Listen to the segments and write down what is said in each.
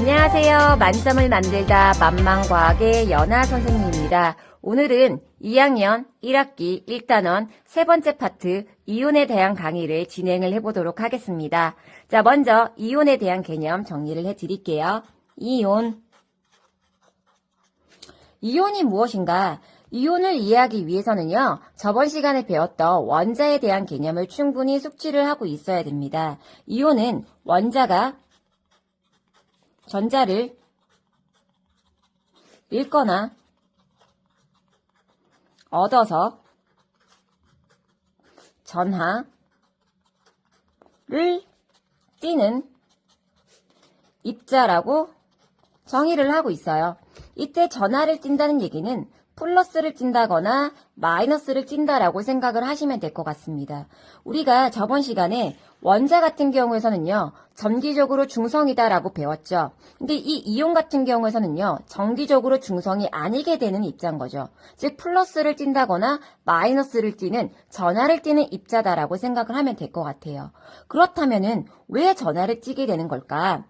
안녕하세요. 만점을 만들다 만만과학의 연아 선생님입니다. 오늘은 2학년 1학기 1단원 세 번째 파트 이온에 대한 강의를 진행을 해보도록 하겠습니다. 자, 먼저 이온에 대한 개념 정리를 해드릴게요. 이온이 무엇인가? 이온을 이해하기 위해서는요, 저번 시간에 배웠던 원자에 대한 개념을 충분히 숙지를 하고 있어야 됩니다. 이온은 원자가 전자를 읽거나 얻어서 전하를 띠는 입자라고 정의를 하고 있어요. 이때 전하를 띈다는 얘기는 플러스를 띈다거나 마이너스를 띈다라고 생각을 하시면 될 것 같습니다. 우리가 저번 시간에 원자 같은 경우에서는요, 전기적으로 중성이다라고 배웠죠. 근데 이 이온 같은 경우에서는요, 정기적으로 중성이 아니게 되는 입자인 거죠. 즉 플러스를 띈다거나 마이너스를 띠는 전하를 띠는 입자다라고 생각을 하면 될 것 같아요. 그렇다면은 왜 전하를 띠게 되는 걸까?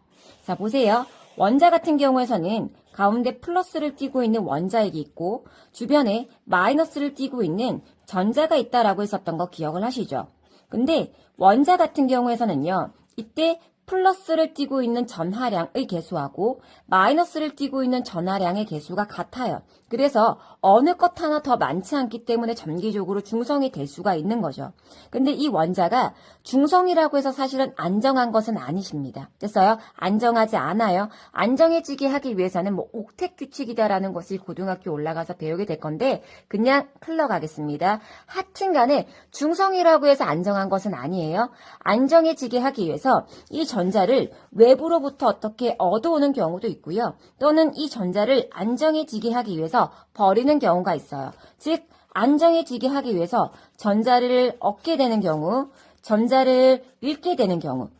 자, 보세요. 원자 같은 경우에서는 가운데 플러스를 띠고 있는 원자핵이 있고 주변에 마이너스를 띠고 있는 전자가 있다라고 했었던 거 기억을 하시죠? 근데 원자 같은 경우에서는요, 이때 플러스를 띠고 있는 전하량의 개수하고 마이너스를 띠고 있는 전하량의 개수가 같아요. 그래서 어느 것 하나 더 많지 않기 때문에 전기적으로 중성이 될 수가 있는 거죠. 근데 이 원자가 중성이라고 해서 사실은 안정한 것은 아니십니다. 됐어요? 안정하지 않아요. 안정해지게 하기 위해서는 옥텟 규칙이다라는 것을 고등학교 올라가서 배우게 될 건데 그냥 흘러가겠습니다. 하여튼 간에 중성이라고 해서 안정한 것은 아니에요. 안정해지게 하기 위해서 이 전자를 외부로부터 어떻게 얻어오는 경우도 있고요. 또는 이 전자를 안정해지게 하기 위해서 버리는 경우가 있어요. 즉 안정해지게 하기 위해서 전자를 얻게 되는 경우, 전자를 잃게 되는 경우,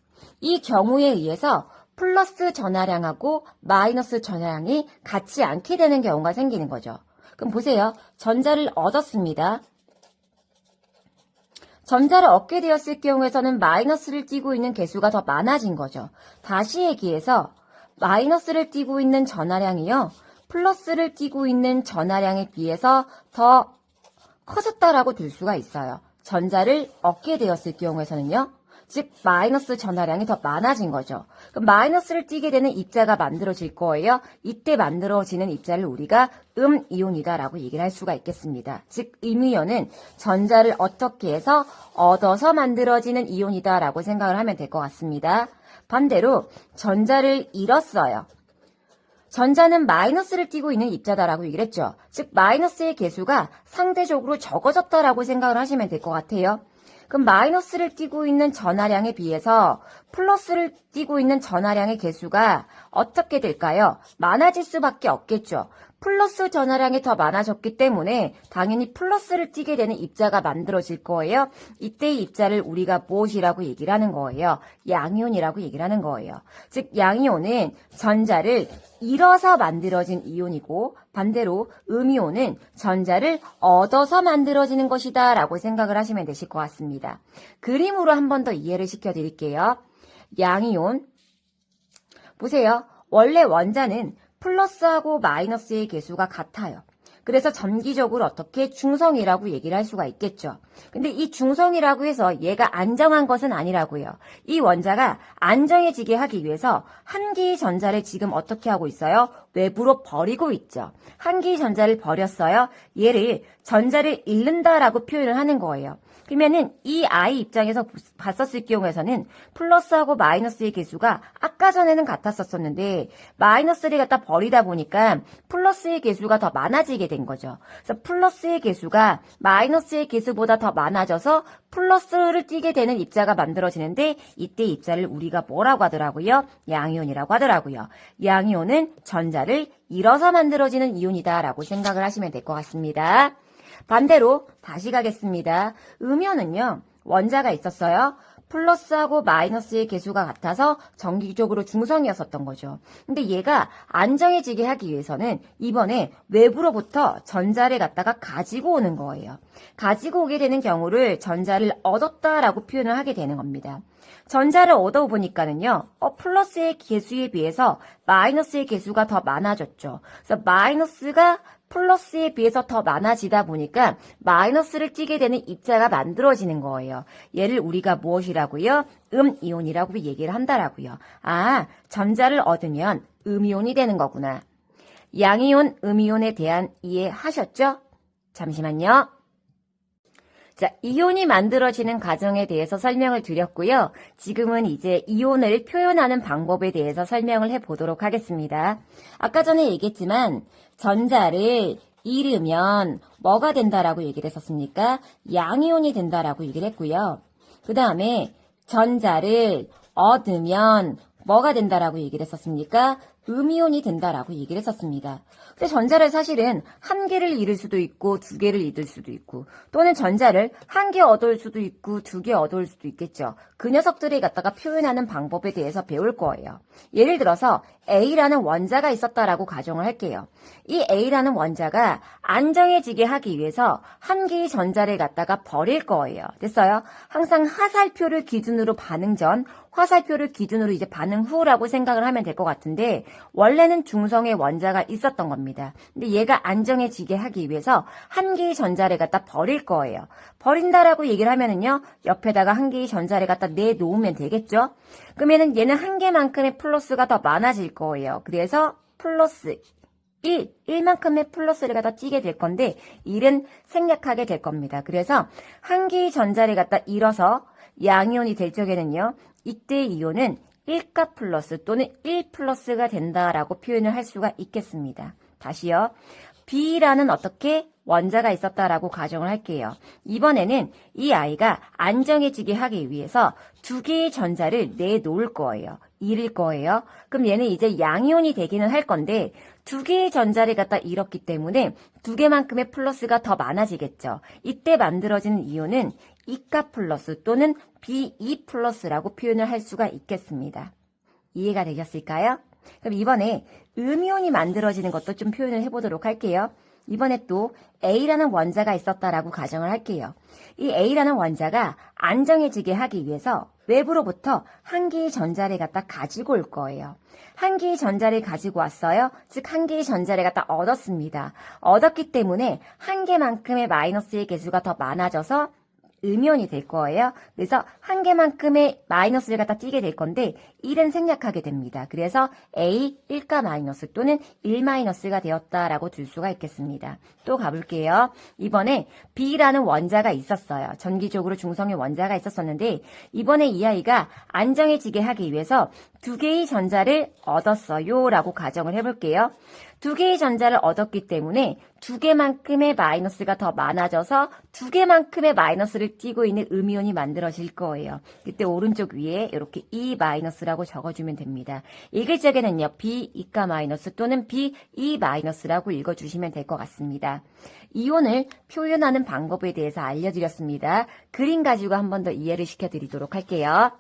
이 경우에 의해서 플러스 전하량하고 마이너스 전하량이 같지 않게 되는 경우가 생기는 거죠. 그럼 보세요. 전자를 얻었습니다. 전자를 얻게 되었을 경우에서는 마이너스를 띠고 있는 개수가 더 많아진 거죠. 다시 얘기해서 마이너스를 띠고 있는 전하량이요, 플러스를 띠고 있는 전하량에 비해서 더 커졌다라고 들 수가 있어요. 전자를 얻게 되었을 경우에서는요. 즉 마이너스 전하량이 더 많아진 거죠. 그럼 마이너스를 띠게 되는 입자가 만들어질 거예요. 이때 만들어지는 입자를 우리가 음이온이다라고 얘기를 할 수가 있겠습니다. 즉 음이온은 전자를 어떻게 해서 얻어서 만들어지는 이온이다라고 생각을 하면 될 것 같습니다. 반대로 전자를 잃었어요. 전자는 마이너스를 띠고 있는 입자다라고 얘기를 했죠. 즉 마이너스의 개수가 상대적으로 적어졌다라고 생각을 하시면 될 것 같아요. 그럼 마이너스를 띠고 있는 전하량에 비해서 플러스를 띠고 있는 전하량의 개수가 어떻게 될까요? 많아질 수밖에 없겠죠. 플러스 전하량이 더 많아졌기 때문에 당연히 플러스를 띠게 되는 입자가 만들어질 거예요. 이때의 입자를 우리가 무엇이라고 얘기를 하는 거예요? 양이온이라고 얘기를 하는 거예요. 즉 양이온은 전자를 잃어서 만들어진 이온이고 반대로 음이온은 전자를 얻어서 만들어지는 것이다 라고 생각을 하시면 되실 것 같습니다. 그림으로 한 번 더 이해를 시켜드릴게요. 양이온 보세요. 원래 원자는 플러스하고 마이너스의 개수가 같아요. 그래서 전기적으로 어떻게 중성이라고 얘기를 할 수가 있겠죠. 근데 이 중성이라고 해서 얘가 안정한 것은 아니라고요. 이 원자가 안정해지게 하기 위해서 한 개의 전자를 지금 어떻게 하고 있어요? 외부로 버리고 있죠. 한 개의 전자를 버렸어요. 얘를 전자를 잃는다라고 표현을 하는 거예요. 그러면은 이 아이 입장에서 봤었을 경우에서는 플러스하고 마이너스의 개수가 아까 전에는 같았었는데 마이너스를 갖다 버리다 보니까 플러스의 개수가 더 많아지게 된 거죠. 그래서 플러스의 개수가 마이너스의 개수보다 더 많아져서 플러스를 띠게 되는 입자가 만들어지는데 이때 입자를 우리가 뭐라고 하더라고요? 양이온이라고 하더라고요. 양이온은 전자를 잃어서 만들어지는 이온이다라고 생각을 하시면 될 것 같습니다. 반대로 다시 가겠습니다. 음이온은요, 원자가 있었어요. 플러스하고 마이너스의 개수가 같아서 정기적으로 중성이었었던 거죠. 근데 얘가 안정해지게 하기 위해서는 이번에 외부로부터 전자를 갖다가 가지고 오는 거예요. 가지고 오게 되는 경우를 전자를 얻었다라고 표현을 하게 되는 겁니다. 전자를 얻어보니까는요, 플러스의 개수에 비해서 마이너스의 개수가 더 많아졌죠. 그래서 마이너스가 플러스에 비해서 더 많아지다 보니까 마이너스를 띠게 되는 입자가 만들어지는 거예요. 얘를 우리가 무엇이라고요? 음이온이라고 얘기를 한다라고요. 아, 전자를 얻으면 음이온이 되는 거구나. 양이온, 음이온에 대한 이해하셨죠? 잠시만요. 자, 이온이 만들어지는 과정에 대해서 설명을 드렸고요. 지금은 이제 이온을 표현하는 방법에 대해서 설명을 해보도록 하겠습니다. 아까 전에 얘기했지만 전자를 잃으면 뭐가 된다라고 얘기를 했었습니까? 양이온이 된다라고 얘기를 했고요. 그 다음에 전자를 얻으면 뭐가 된다라고 얘기를 했었습니까? 음이온이 된다라고 얘기를 했었습니다. 근데 전자를 사실은 한 개를 잃을 수도 있고 두 개를 잃을 수도 있고 또는 전자를 한 개 얻을 수도 있고 두 개 얻을 수도 있겠죠. 그 녀석들을 갖다가 표현하는 방법에 대해서 배울 거예요. 예를 들어서 A라는 원자가 있었다라고 가정을 할게요. 이 A라는 원자가 안정해지게 하기 위해서 한 개의 전자를 갖다가 버릴 거예요. 됐어요? 항상 화살표를 기준으로 반응 전, 화살표를 기준으로 이제 반응 후라고 생각을 하면 될 것 같은데 원래는 중성의 원자가 있었던 겁니다. 근데 얘가 안정해지게 하기 위해서 한 개의 전자를 갖다 버릴 거예요. 버린다라고 얘기를 하면은요, 옆에다가 한 개의 전자를 갖다 내놓으면 되겠죠? 그러면은 얘는 한 개만큼의 플러스가 더 많아질 거예요. 그래서 플러스 1만큼의 플러스를 갖다 띄게 될 건데 1은 생략하게 될 겁니다. 그래서 한 개의 전자를 갖다 잃어서 양이온이 될 적에는요, 이때 이온은 1가 플러스 또는 1 플러스가 된다라고 표현을 할 수가 있겠습니다. 다시요. B라는 어떻게 원자가 있었다라고 가정을 할게요. 이번에는 이 아이가 안정해지게 하기 위해서 두 개의 전자를 내놓을 거예요. 잃을 거예요. 그럼 얘는 이제 양이온이 되기는 할 건데 두 개의 전자를 갖다 잃었기 때문에 두 개만큼의 플러스가 더 많아지겠죠. 이때 만들어지는 이온은 2가 플러스 또는 B2 플러스라고 표현을 할 수가 있겠습니다. 이해가 되셨을까요? 그럼 이번에 음이온이 만들어지는 것도 좀 표현을 해보도록 할게요. 이번에 또 A라는 원자가 있었다라고 가정을 할게요. 이 A라는 원자가 안정해지게 하기 위해서 외부로부터 한 개의 전자를 갖다 가지고 올 거예요. 한 개의 전자를 가지고 왔어요. 즉 한 개의 전자를 갖다 얻었습니다. 얻었기 때문에 한 개만큼의 마이너스의 개수가 더 많아져서 음이온이 될 거예요. 그래서 한 개만큼의 마이너스를 갖다 띄게 될 건데 1은 생략하게 됩니다. 그래서 A 1가 마이너스 또는 1 마이너스가 되었다라고 둘 수가 있겠습니다. 또 가볼게요. 이번에 B라는 원자가 있었어요. 전기적으로 중성의 원자가 있었었는데 이번에 이 아이가 안정해지게 하기 위해서 두 개의 전자를 얻었어요 라고 가정을 해볼게요. 두 개의 전자를 얻었기 때문에 두 개만큼의 마이너스가 더 많아져서 두 개만큼의 마이너스를 띄고 있는 음이온이 만들어질 거예요. 그때 오른쪽 위에 이렇게 E 마이너스라고 적어주면 됩니다. 읽을 적에는요, B 2가 마이너스 또는 B 2 마이너스라고 읽어주시면 될 것 같습니다. 이온을 표현하는 방법에 대해서 알려드렸습니다. 그림 가지고 한 번 더 이해를 시켜드리도록 할게요.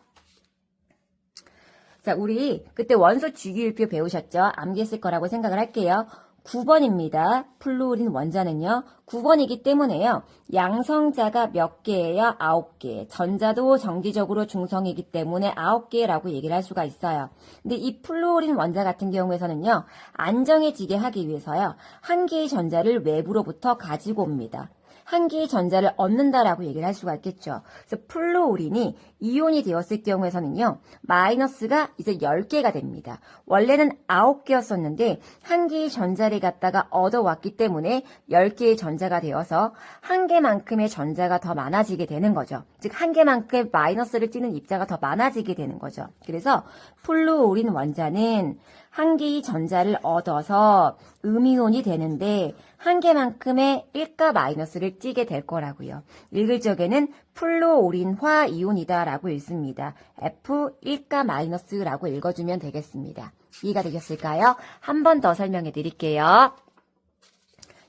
자, 우리 그때 원소 주기율표 배우셨죠? 암기했을 거라고 생각을 할게요. 9번입니다. 플루오린 원자는요. 9번이기 때문에요. 양성자가 몇 개예요? 9개. 전자도 정기적으로 중성이기 때문에 9개라고 얘기를 할 수가 있어요. 근데 이 플루오린 원자 같은 경우에서는요. 안정해지게 하기 위해서요. 한 개의 전자를 외부로부터 가지고 옵니다. 한 개의 전자를 얻는다라고 얘기를 할 수가 있겠죠. 그래서 플루오린이 이온이 되었을 경우에서는요. 마이너스가 이제 10개가 됩니다. 원래는 9개였었는데 한 개의 전자를 갖다가 얻어왔기 때문에 10개의 전자가 되어서 한 개만큼의 전자가 더 많아지게 되는 거죠. 즉 한 개만큼의 마이너스를 띠는 입자가 더 많아지게 되는 거죠. 그래서 플루오린 원자는 한 개의 전자를 얻어서 음이온이 되는데 한 개만큼의 1가 마이너스를 띠게 될 거라고요. 읽을 적에는 플루오린화 이온이다라고 읽습니다. F 1가 마이너스라고 읽어주면 되겠습니다. 이해가 되셨을까요? 한 번 더 설명해 드릴게요.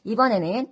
이번에는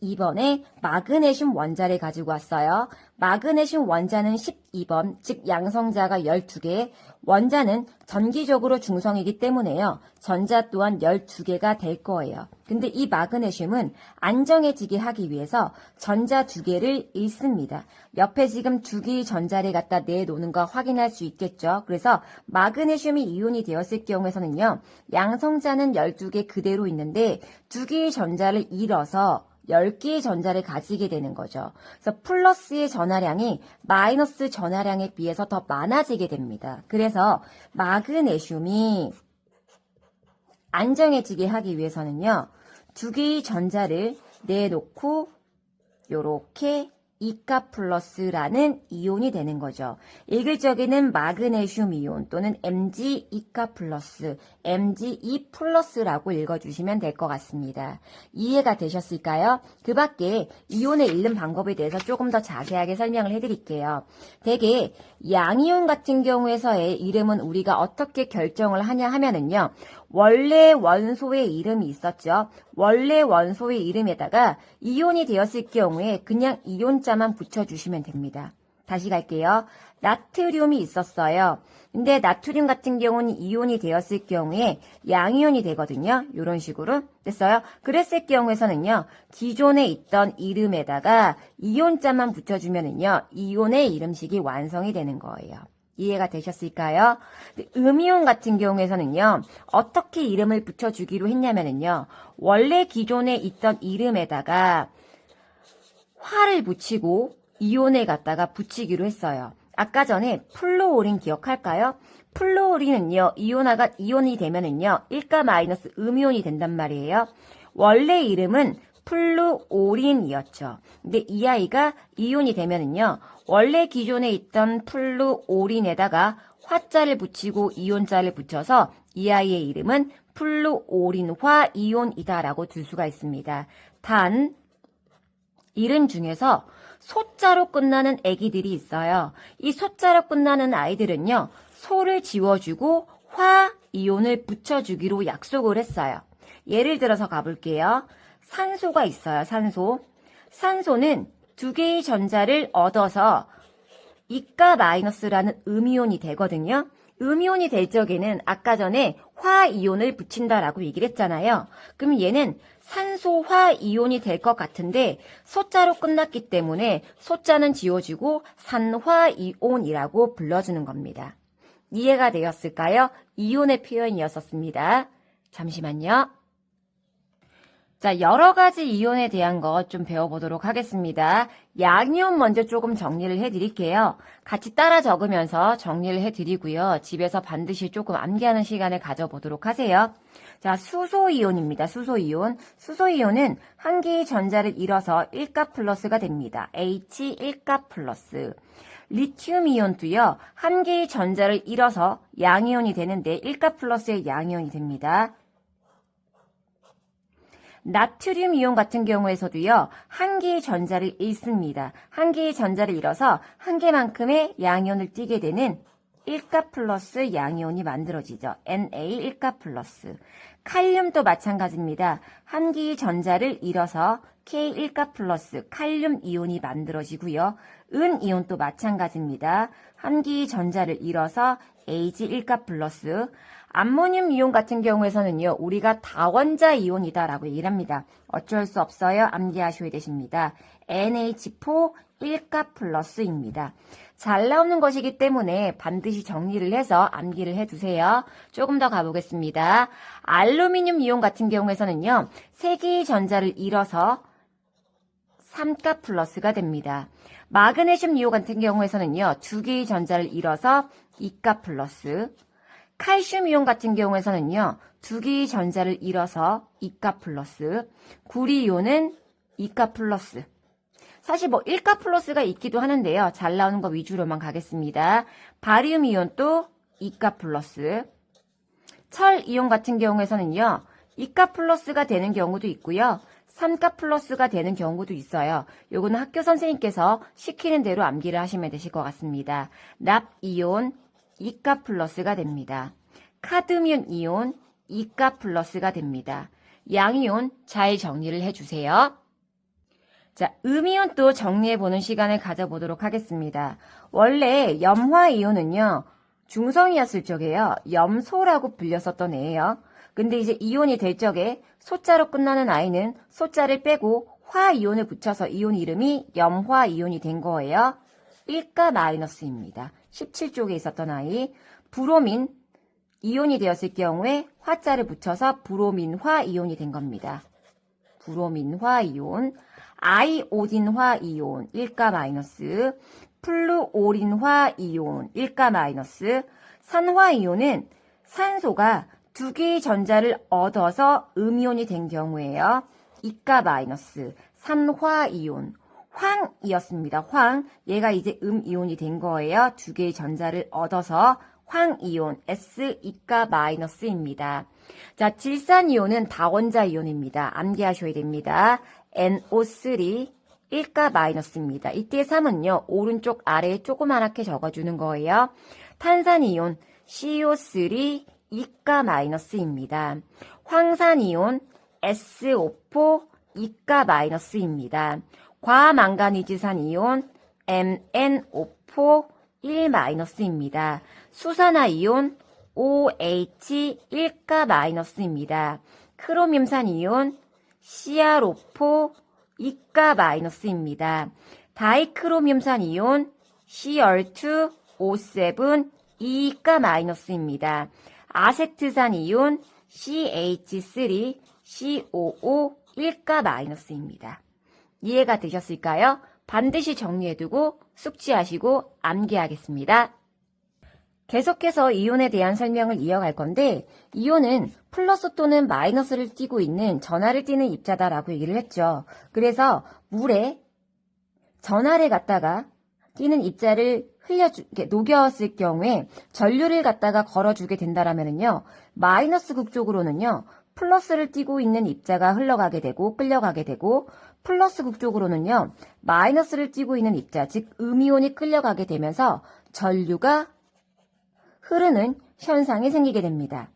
12번에 마그네슘 원자를 가지고 왔어요. 마그네슘 원자는 12번, 즉 양성자가 12개, 원자는 전기적으로 중성이기 때문에요. 전자 또한 12개가 될 거예요. 근데 이 마그네슘은 안정해지게 하기 위해서 전자 2개를 잃습니다. 옆에 지금 2개의 전자를 갖다 내놓는 거 확인할 수 있겠죠. 그래서 마그네슘이 이온이 되었을 경우에서는요. 양성자는 12개 그대로 있는데 2개의 전자를 잃어서 10개의 전자를 가지게 되는 거죠. 그래서 플러스의 전하량이 마이너스 전하량에 비해서 더 많아지게 됩니다. 그래서 마그네슘이 안정해지게 하기 위해서는요. 2개의 전자를 내놓고 요렇게 이가 플러스라는 이온이 되는 거죠. 읽을 적에는 마그네슘 이온 또는 Mg 이가 플러스, Mge 플러스라고 읽어주시면 될 것 같습니다. 이해가 되셨을까요? 그 밖에 이온을 읽는 방법에 대해서 조금 더 자세하게 설명을 해드릴게요. 대개 양이온 같은 경우에서의 이름은 우리가 어떻게 결정을 하냐 하면은요. 원래 원소의 이름이 있었죠. 원래 원소의 이름에다가 이온이 되었을 경우에 그냥 이온자만 붙여주시면 됩니다. 다시 갈게요. 나트륨이 있었어요. 근데 나트륨 같은 경우는 이온이 되었을 경우에 양이온이 되거든요. 이런 식으로 됐어요. 그랬을 경우에서는요. 기존에 있던 이름에다가 이온자만 붙여주면은요. 이온의 이름식이 완성이 되는 거예요. 이해가 되셨을까요? 음이온 같은 경우에서는요. 어떻게 이름을 붙여주기로 했냐면요. 원래 기존에 있던 이름에다가 화를 붙이고 이온을 갖다가 붙이기로 했어요. 아까 전에 플루오린 기억할까요? 플루오린은요. 이온이 되면은요. 1가 마이너스 음이온이 된단 말이에요. 원래 이름은 플루오린이었죠. 근데 이 아이가 이온이 되면은요. 원래 기존에 있던 플루오린에다가 화자를 붙이고 이온자를 붙여서 이 아이의 이름은 플루오린화 이온이다라고 둘 수가 있습니다. 단 이름 중에서 소자로 끝나는 아기들이 있어요. 이 소자로 끝나는 아이들은요. 소를 지워주고 화 이온을 붙여주기로 약속을 했어요. 예를 들어서 가볼게요. 산소가 있어요. 산소는 2개의 전자를 얻어서 이가 마이너스라는 음이온이 되거든요. 음이온이 될 적에는 아까 전에 화이온을 붙인다라고 얘기를 했잖아요. 그럼 얘는 산소화 이온이 될 것 같은데 소자로 끝났기 때문에 소자는 지워지고 산화이온이라고 불러주는 겁니다. 이해가 되었을까요? 이온의 표현이었었습니다. 잠시만요. 자, 여러 가지 이온에 대한 것 좀 배워보도록 하겠습니다. 양이온 먼저 조금 정리를 해드릴게요. 같이 따라 적으면서 정리를 해드리고요. 집에서 반드시 조금 암기하는 시간을 가져보도록 하세요. 자, 수소이온입니다. 수소이온은 한 개의 전자를 잃어서 1가 플러스가 됩니다. H 1가 플러스. 리튬이온도요. 한 개의 전자를 잃어서 양이온이 되는데 1가 플러스의 양이온이 됩니다. 나트륨 이온 같은 경우에서도요. 한 개의 전자를 잃습니다. 한 개의 전자를 잃어서 한 개만큼의 양이온을 띠게 되는 1가 플러스 양이온이 만들어지죠. Na 1가 플러스. 칼륨도 마찬가지입니다. 한 개의 전자를 잃어서 K 1가 플러스 칼륨 이온이 만들어지고요. 은 이온도 마찬가지입니다. 한 개의 전자를 잃어서 Ag 1가 플러스. 암모늄 이온 같은 경우에서는요. 우리가 다원자 이온이다라고 얘기를 합니다. 어쩔 수 없어요. 암기하셔야 되십니다. NH4 1가 플러스입니다. 잘 나오는 것이기 때문에 반드시 정리를 해서 암기를 해두세요. 조금 더 가보겠습니다. 알루미늄 이온 같은 경우에서는요. 3개의 전자를 잃어서 3가 플러스가 됩니다. 마그네슘 이온 같은 경우에서는요. 2개의 전자를 잃어서 2가 플러스. 칼슘 이온 같은 경우에서는요. 2개의 전자를 잃어서 2가 플러스. 구리 이온은 2가 플러스. 사실 뭐 1가 플러스가 있기도 하는데요. 잘 나오는 거 위주로만 가겠습니다. 바리움 이온도 2가 플러스. 철 이온 같은 경우에서는요. 2가 플러스가 되는 경우도 있고요. 3가 플러스가 되는 경우도 있어요. 요거는 학교 선생님께서 시키는 대로 암기를 하시면 되실 것 같습니다. 납 이온 2가 플러스가 됩니다. 카드뮴 이온 2가 플러스가 됩니다. 양이온 잘 정리를 해주세요. 자, 음이온 또 정리해보는 시간을 가져보도록 하겠습니다. 원래 염화이온은요, 중성이었을 적에요, 염소라고 불렸었던 애예요. 근데 이제 이온이 될 적에 소자로 끝나는 아이는 소자를 빼고 화이온을 붙여서 이온 이름이 염화이온이 된 거예요. 1가 마이너스입니다. 17쪽에 있었던 아이. 브로민 이온이 되었을 경우에 화자를 붙여서 브로민화 이온이 된 겁니다. 브로민화 이온. 아이오딘화 이온 1가 마이너스. 플루오린화 이온 1가 마이너스. 산화 이온은 산소가 두 개의 전자를 얻어서 음이온이 된 경우에요. 2가 마이너스. 산화이온. 황이었습니다. 황. 얘가 이제 음이온이 된 거예요. 두 개의 전자를 얻어서 황이온. S2가 마이너스입니다. 자, 질산이온은 다원자 이온입니다. 암기하셔야 됩니다. NO3 1가 마이너스입니다. 이때 3은요. 오른쪽 아래에 조그맣게 적어주는 거예요. 탄산이온 CO3 2가 마이너스입니다. 황산이온 SO4 2가 마이너스입니다. 과망가니즈산 이온 MnO4 1 마이너스입니다. 수산화 이온 OH 1가 마이너스입니다. 크로뮴산 이온 CrO4 2가 마이너스입니다. 다이크로뮴산 이온 Cr2 O7 2가 마이너스입니다. 아세트산 이온 CH3 COO 1가 마이너스입니다. 이해가 되셨을까요? 반드시 정리해두고 숙지하시고 암기하겠습니다. 계속해서 이온에 대한 설명을 이어갈 건데 이온은 플러스 또는 마이너스를 띠고 있는 전하를 띠는 입자다라고 얘기를 했죠. 그래서 물에 전하를 갖다가 띠는 입자를 녹였을 경우에 전류를 갖다가 걸어주게 된다라면요. 마이너스 극 쪽으로는요. 플러스를 띠고 있는 입자가 흘러가게 되고 끌려가게 되고 플러스 극 쪽으로는요. 마이너스를 띠고 있는 입자, 즉 음이온이 끌려가게 되면서 전류가 흐르는 현상이 생기게 됩니다.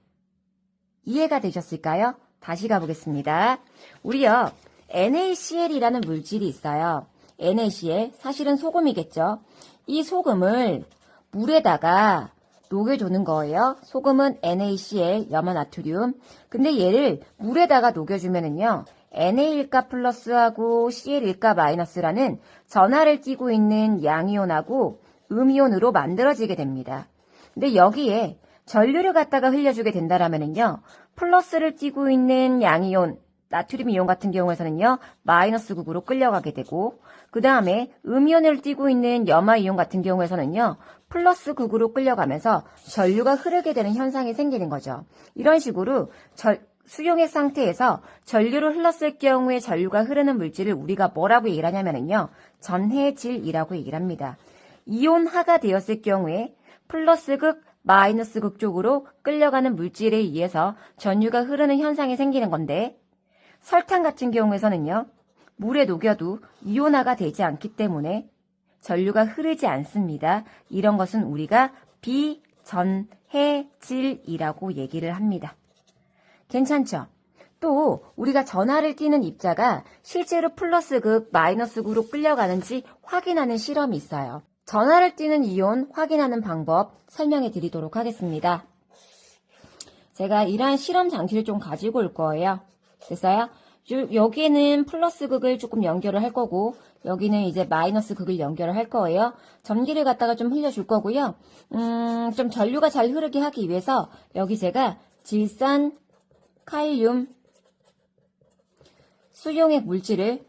이해가 되셨을까요? 다시 가보겠습니다. 우리요. NaCl이라는 물질이 있어요. NaCl, 사실은 소금이겠죠. 이 소금을 물에다가 녹여주는 거예요. 소금은 NaCl, 염화나트륨. 근데 얘를 물에다가 녹여주면은요. Na1가 플러스하고 Cl1가 마이너스라는 전하를 띠고 있는 양이온하고 음이온으로 만들어지게 됩니다. 근데 여기에 전류를 갖다가 흘려주게 된다라면은요. 플러스를 띠고 있는 양이온, 나트륨 이온 같은 경우에서는요. 마이너스 극으로 끌려가게 되고 그 다음에 음이온을 띠고 있는 염화 이온 같은 경우에서는요. 플러스 극으로 끌려가면서 전류가 흐르게 되는 현상이 생기는 거죠. 이런 식으로 수용액 상태에서 전류를 흘렀을 경우에 전류가 흐르는 물질을 우리가 뭐라고 얘기를 하냐면요. 전해질이라고 얘기를 합니다. 이온화가 되었을 경우에 플러스 극, 마이너스 극 쪽으로 끌려가는 물질에 의해서 전류가 흐르는 현상이 생기는 건데 설탕 같은 경우에서는요. 물에 녹여도 이온화가 되지 않기 때문에 전류가 흐르지 않습니다. 이런 것은 우리가 비전해질이라고 얘기를 합니다. 괜찮죠? 또 우리가 전하를 띠는 입자가 실제로 플러스 극, 마이너스 극으로 끌려가는지 확인하는 실험이 있어요. 전하를 띠는 이온 확인하는 방법 설명해 드리도록 하겠습니다. 제가 이러한 실험 장치를 좀 가지고 올 거예요. 됐어요? 여기에는 플러스 극을 조금 연결을 할 거고 여기는 이제 마이너스 극을 연결을 할 거예요. 전기를 갖다가 좀 흘려줄 거고요. 좀 전류가 잘 흐르게 하기 위해서 여기 제가 질산, 칼륨, 수용액 물질을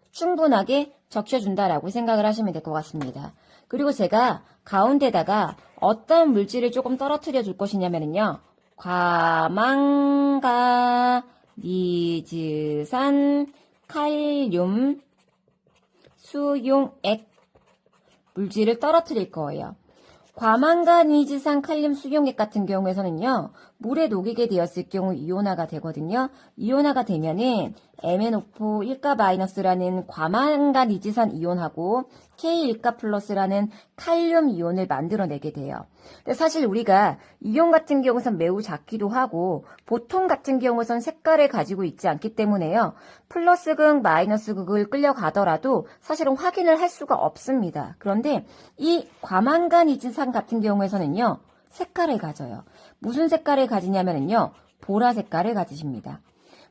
충분하게 적셔준다라고 생각을 하시면 될 것 같습니다. 그리고 제가 가운데다가 어떤 물질을 조금 떨어뜨려 줄 것이냐면요. 과망가니즈산 칼륨 수용액 물질을 떨어뜨릴 거예요. 과망가니즈산 칼륨 수용액 같은 경우에서는요. 물에 녹이게 되었을 경우 이온화가 되거든요. 이온화가 되면은 MnO4 1가 마이너스라는 과망간 이지산 이온하고 K 1가 플러스라는 칼륨 이온을 만들어내게 돼요. 근데 사실 우리가 이온 같은 경우선 매우 작기도 하고 보통 같은 경우선 색깔을 가지고 있지 않기 때문에요. 플러스극, 마이너스극을 끌려가더라도 사실은 확인을 할 수가 없습니다. 그런데 이 과망간 이지산 같은 경우에서는요. 색깔을 가져요. 무슨 색깔을 가지냐면요. 보라 색깔을 가지십니다.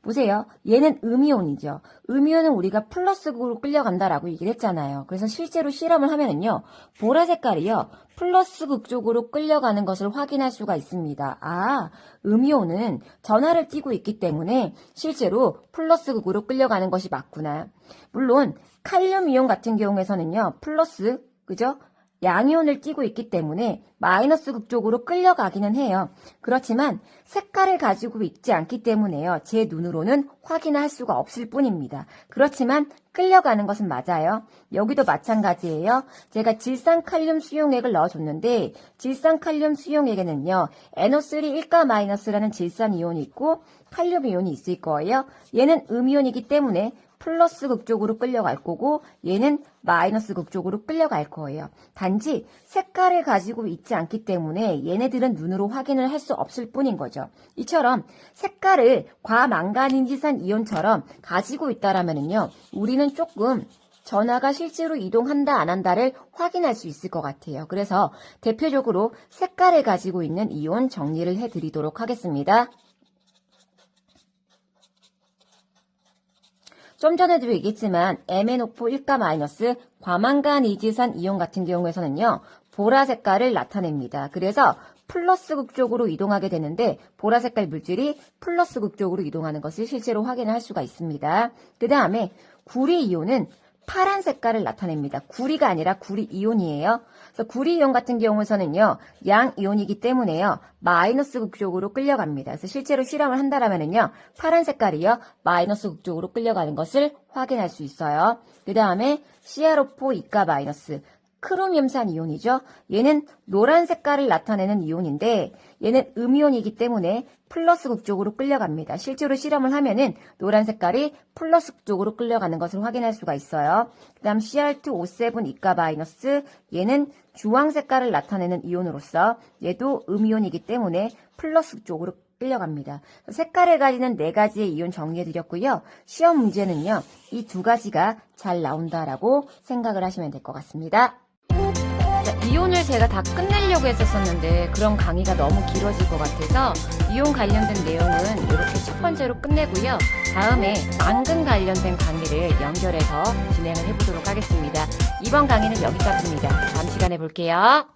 보세요. 얘는 음이온이죠. 음이온은 우리가 플러스극으로 끌려간다라고 얘기를 했잖아요. 그래서 실제로 실험을 하면은요. 보라 색깔이요. 플러스극 쪽으로 끌려가는 것을 확인할 수가 있습니다. 아, 음이온은 전하를 띠고 있기 때문에 실제로 플러스극으로 끌려가는 것이 맞구나. 물론 칼륨 이온 같은 경우에서는요. 플러스, 그죠? 양이온을 띠고 있기 때문에 마이너스 극 쪽으로 끌려가기는 해요. 그렇지만 색깔을 가지고 있지 않기 때문에요. 제 눈으로는 확인할 수가 없을 뿐입니다. 그렇지만 끌려가는 것은 맞아요. 여기도 마찬가지예요. 제가 질산칼륨 수용액을 넣어줬는데 질산칼륨 수용액에는요. NO3 1가 마이너스라는 질산 이온이 있고 칼륨 이온이 있을 거예요. 얘는 음이온이기 때문에 플러스 극 쪽으로 끌려갈 거고 얘는 마이너스 극 쪽으로 끌려갈 거예요. 단지 색깔을 가지고 있지 않기 때문에 얘네들은 눈으로 확인을 할 수 없을 뿐인 거죠. 이처럼 색깔을 과망간인지산 이온처럼 가지고 있다라면요. 우리는 조금 전하가 실제로 이동한다 안 한다를 확인할 수 있을 것 같아요. 그래서 대표적으로 색깔을 가지고 있는 이온 정리를 해드리도록 하겠습니다. 좀 전에도 얘기했지만 MnO4 1가 마이너스 과망간 이지산 이온 같은 경우에서는요. 보라 색깔을 나타냅니다. 그래서 플러스극 쪽으로 이동하게 되는데 보라 색깔 물질이 플러스극 쪽으로 이동하는 것을 실제로 확인할 수가 있습니다. 그 다음에 구리 이온은 파란 색깔을 나타냅니다. 구리가 아니라 구리 이온이에요. 그래서 구리 이온 같은 경우에서는요. 양 이온이기 때문에요. 마이너스 극 쪽으로 끌려갑니다. 그래서 실제로 실험을 한다라면은요. 파란 색깔이요. 마이너스 극 쪽으로 끌려가는 것을 확인할 수 있어요. 그 다음에 CrO4 2가 마이너스 크로뮴산 이온이죠. 얘는 노란 색깔을 나타내는 이온인데 얘는 음이온이기 때문에 플러스 극 쪽으로 끌려갑니다. 실제로 실험을 하면은 노란 색깔이 플러스 극 쪽으로 끌려가는 것을 확인할 수가 있어요. 그 다음 Cr2O7 2가 마이너스 얘는 주황 색깔을 나타내는 이온으로서 얘도 음이온이기 때문에 플러스 극 쪽으로 끌려갑니다. 색깔을 가지는 4가지의 이온 정리해드렸고요. 시험 문제는요. 이 2가지가 잘 나온다라고 생각을 하시면 될 것 같습니다. 자, 이온을 제가 다 끝내려고 했었는데 그런 강의가 너무 길어질 것 같아서 이온 관련된 내용은 이렇게 첫 번째로 끝내고요. 다음에 앙근 관련된 강의를 연결해서 진행을 해보도록 하겠습니다. 이번 강의는 여기까지입니다. 다음 시간에 볼게요.